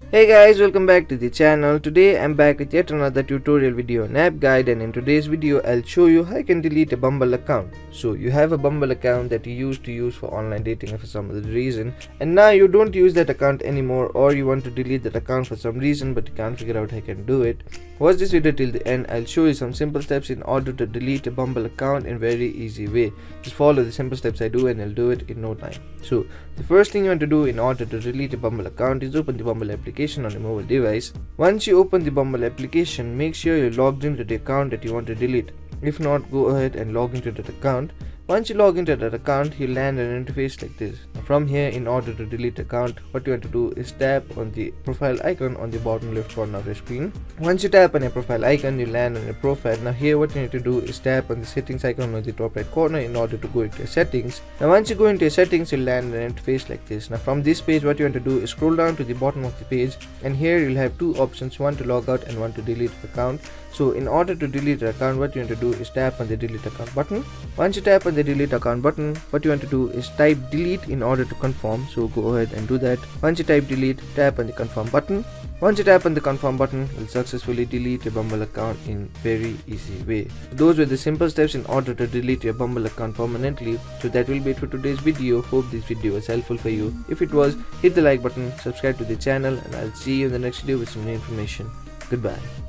Hey guys, welcome back to the channel. Today I'm back with yet another tutorial video and app guide, and in today's video I'll show you how you can delete a Bumble account. So you have a Bumble account that you used to use for online dating for some other reason, and now you don't use that account anymore, or you want to delete that account for some reason but you can't figure out how you can do it. Watch this video till the end. I'll show you some simple steps in order to delete a Bumble account in very easy way. Just follow the simple steps I do and I'll do it in no time. So the first thing you want to do in order to delete a Bumble account is open the Bumble application on your mobile device. Once you open the Bumble application, make sure you're logged into the account that you want to delete. If not, go ahead and log into that account. Once you log into that account, you'll land an interface like this. Now from here, in order to delete account, what you want to do is tap on the profile icon on the bottom left corner of your screen. Once you tap on your profile icon, you land on your profile. Now here what you need to do is tap on the settings icon on the top right corner in order to go into your settings. Now once you go into your settings, you'll land an interface like this. Now from this page, what you want to do is scroll down to the bottom of the page, and here you'll have two options, one to log out and one to delete the account. So in order to delete the account, what you want to do is tap on the delete account button. Once you tap on the delete account button, what you want to do is type delete in order to confirm. So go ahead and do that. Once you type delete, tap on the confirm button. Once you tap on the confirm button, you'll successfully delete your Bumble account in very easy way. Those were the simple steps in order to delete your Bumble account permanently. So that will be it for today's video. Hope this video was helpful for you. If it was, hit the like button, subscribe to the channel, and I'll see you in the next video with some new information. Goodbye.